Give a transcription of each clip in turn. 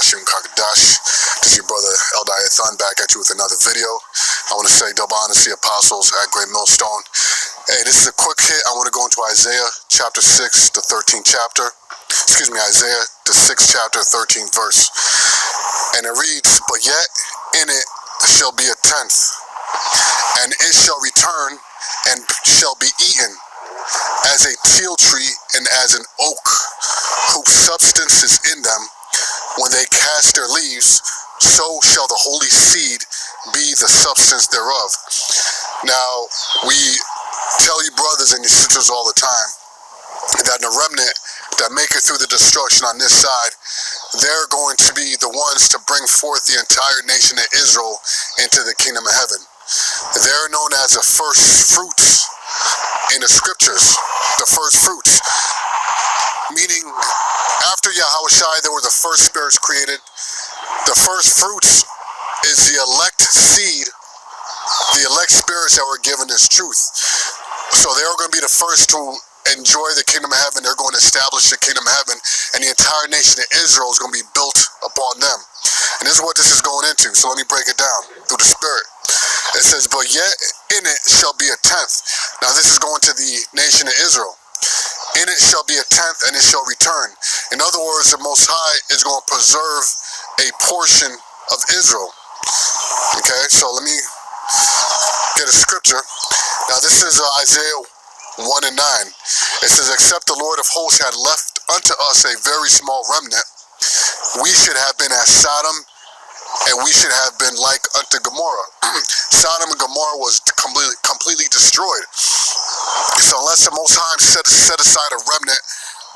Yashim Kakadash. This is your brother Eldiathon back at you with another video. I want to say double honor to the apostles at Great Millstone. Hey, this is a quick hit. I want to go into Isaiah chapter 6, the 13th chapter. Isaiah, the 6th chapter, 13th verse. And it reads, "But yet in it shall be a tenth, and it shall return and shall be eaten as a teal tree and as an oak, whose substance is in them. When they cast their leaves, so shall the holy seed be the substance thereof." Now, we tell you brothers and your sisters all the time that the remnant that make it through the destruction on this side, they're going to be the ones to bring forth the entire nation of Israel into the kingdom of heaven. They're known as the first fruits in the scriptures, the first fruits. Meaning, after Yahushua, there were the first spirits created. The first fruits is the elect seed, the elect spirits that were given this truth. So they're going to be the first to enjoy the kingdom of heaven. They're going to establish the kingdom of heaven, and the entire nation of Israel is going to be built upon them. And this is what this is going into. So let me break it down through the spirit. It says, "But yet in it shall be a tenth." Now this is going to the nation of Israel. "In it shall be a tenth, and it shall return." In other words, the Most High is going to preserve a portion of Israel. Okay, so let me get a scripture. Now this is Isaiah 1 and 9. It says, "Except the Lord of hosts had left unto us a very small remnant, we should have been as Sodom, and we should have been like unto Gomorrah." Sodom and Gomorrah was completely destroyed. So unless the Most High set aside a remnant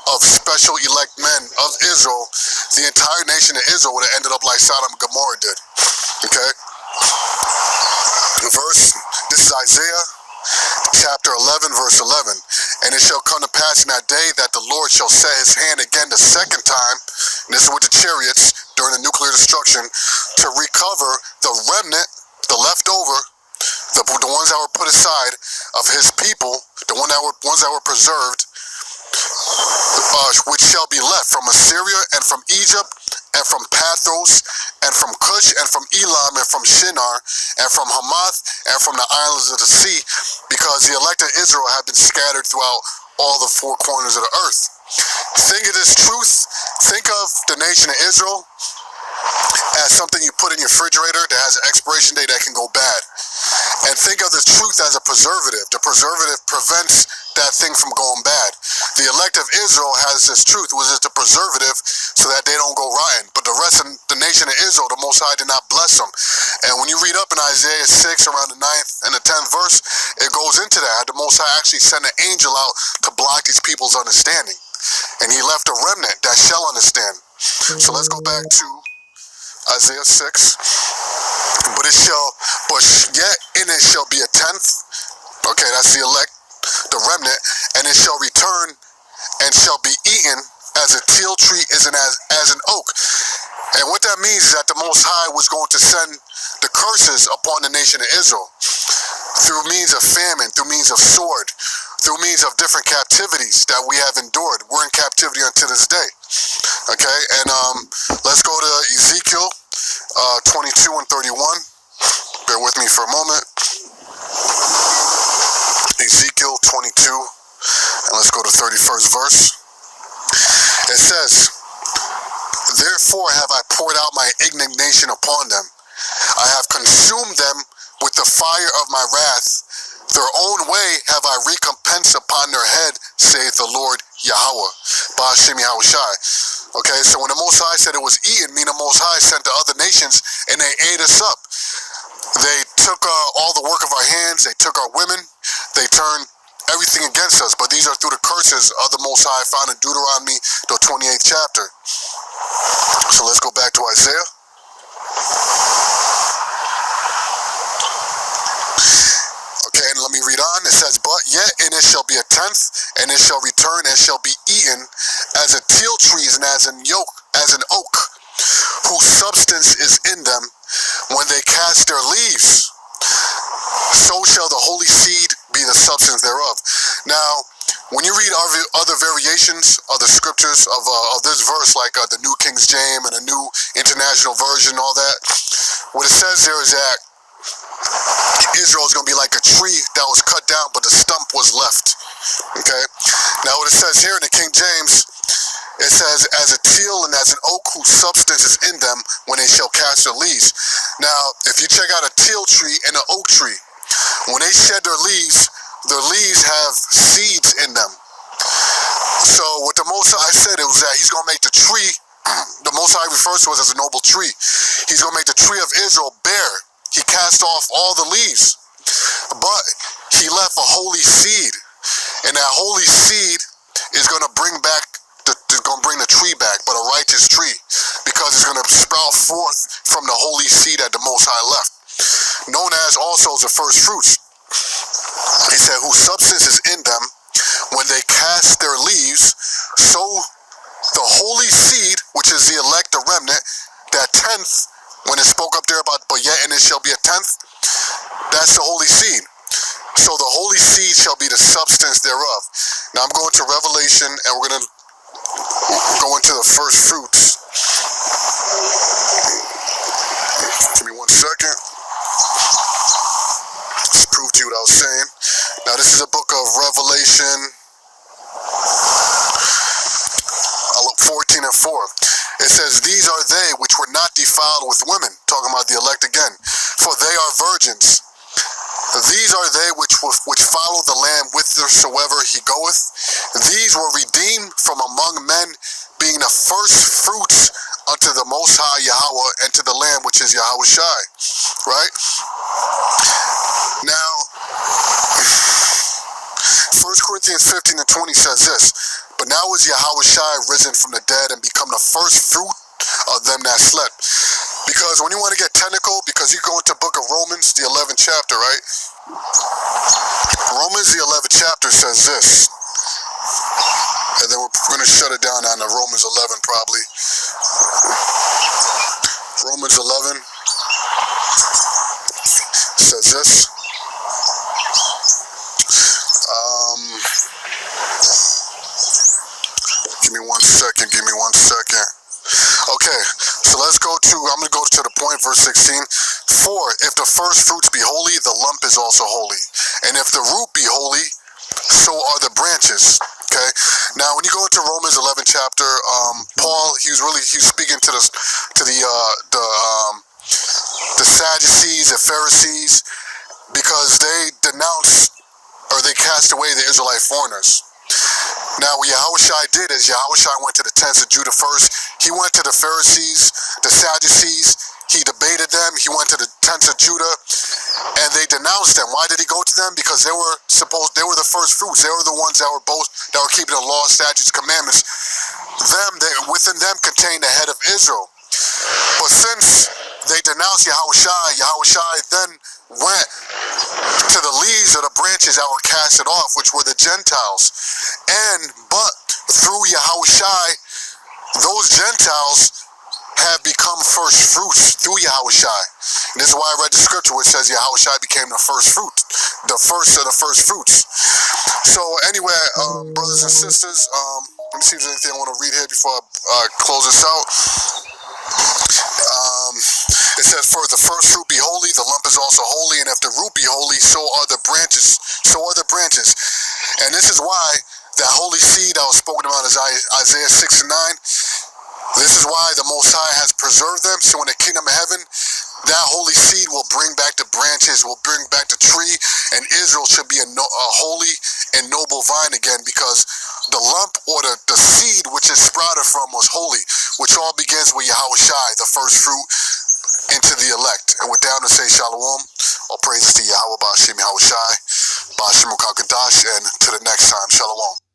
of special elect men of Israel, the entire nation of Israel would have ended up like Sodom and Gomorrah did. Okay? This is Isaiah chapter 11, verse 11. "And it shall come to pass in that day that the Lord shall set his hand again the second time," and this is with the chariots during the nuclear destruction, "to recover the remnant, the leftover, the ones that were put aside of his people, the ones that were preserved, which shall be left from Assyria and from Egypt and from Pathros and from Cush and from Elam and from Shinar and from Hamath and from the islands of the sea, because the elect of Israel have been scattered throughout all the four corners of the earth." Think of this truth. Think of the nation of Israel as something you put in your refrigerator that has an expiration date that can go bad. And think of the truth as a preservative. The preservative prevents that thing from going bad. The elect of Israel has this truth, which is the preservative, so that they don't go rotten. But the rest of the nation of Israel, the Most High did not bless them. And when you read up in Isaiah 6, around the 9th and the 10th verse, it goes into that. The Most High actually sent an angel out to block these people's understanding. And he left a remnant that shall understand. So let's go back to Isaiah 6. But yet in it shall be a tenth. Okay, that's the elect, the remnant, "and it shall return and shall be eaten as a teal tree is as an oak." And what that means is that the Most High was going to send the curses upon the nation of Israel through means of famine, through means of sword, through means of different captivities that we have endured. We're in captivity until this day. Okay, and let's go to Ezekiel 22 and 31. Bear with me for a moment. Ezekiel 22, and let's go to 31st verse. It says, "Therefore have I poured out my indignation upon them. I have consumed them with the fire of my wrath. Their own way have I recompensed upon their head, saith the Lord Yahweh." Ba'ashem Yahushai. Okay, so when the Most High said it was eaten, meaning the Most High sent the other nations and they ate us up. They took all the work of our hands, they took our women, they turned everything against us. But these are through the curses of the Most High found in Deuteronomy, the 28th chapter. So let's go back to Isaiah. Okay, and let me read on. It says, "But yet in it shall be a tenth, and it shall return and shall be eaten as a teal tree and as an oak, whose substance is in them. When they cast their leaves, so shall the holy seed be the substance thereof." Now, when you read other variations of the scriptures of this verse, like the New King James and the New International Version, all that, what it says there is that Israel is going to be like a tree that was cut down, but the stump was left. Okay? Now what it says here in the King James, it says, as a teal and as an oak whose substance is in them when they shall cast their leaves. Now, if you check out a teal tree and an oak tree, when they shed their leaves have seeds in them. So what the Most High said, it was that he's going to make the tree, the Most High refers to it as a noble tree. He's going to make the tree of Israel bare. He cast off all the leaves, but he left a holy seed, and that holy seed is going to bring the tree back, but a righteous tree, because it's going to sprout forth from the holy seed that the Most High left, known as also the first fruits. He said, whose substance is in them when they cast their leaves, so the holy seed, which is the elect, the remnant, that 10th, when it spoke up there about, but yet and it shall be a 10th, that's the holy seed. So the holy seed shall be the substance thereof. Now I'm going to Revelation, and we're going to go into the first fruits. Give me 1 second. Just prove to you what I was saying. Now this is a book of Revelation 14 and 4. It says, these are they which were not defiled with women, talking about the elect again, for they are virgins. These are they which follow the Lamb whithersoever he goeth. These were redeemed from among men, being the first fruits unto the Most High Yahweh, and to the Lamb which is Yahushai. Right? Now, 1 Corinthians 15 and 20 says this, but now is Yahushai risen from the dead and become the first fruit of them that slept. Because when you want to get technical, because you go into the book of Romans, the 11th chapter, right? Romans, the 11th chapter says this. And then we're going to shut it down on the Romans 11 probably. Romans 11 says this. Give me one second. Okay, so let's go to, I'm going to go to the point, verse 16. For if the first fruits be holy, the lump is also holy. And if the root be holy, so are the branches. Okay, now when you go into Romans 11 chapter, Paul, he was speaking to the Sadducees, the Pharisees, because they denounced, or they cast away the Israelite foreigners. Now, what Yahushai did is Yahushai went to the tents of Judah first. He went to the Pharisees, the Sadducees. He debated them. He went to the tents of Judah, and they denounced them. Why did he go to them? Because they were the first fruits. They were the ones that were keeping the law, statutes, commandments. Within them contained the head of Israel. But since they denounced Yahushai then went to the leaves of the branches that were casted off, which were the Gentiles. But through Yahushai, those Gentiles have become first fruits through Yahushai. And this is why I read the scripture which says Yahushai became the first fruit, the first of the first fruits. So anyway, brothers and sisters, let me see if there's anything I want to read here before I close this out. It says, for the first fruit be holy, the lump is also holy, and if the root be holy, so are the branches. And this is why that holy seed that was spoken about is Isaiah 6 and 9. This is why the Most High has preserved them, so in the kingdom of heaven, that holy seed will bring back the branches, will bring back the tree, and Israel should be a holy and noble vine again, because the lump or the seed which it sprouted from was holy, which all begins with Yahushai, the first fruit, into the elect. And we're down to say Shalom. All praises to Yahweh, Ba'ashem Yahushai, Ba'ashem Ukakadash, and to the next time, Shalom.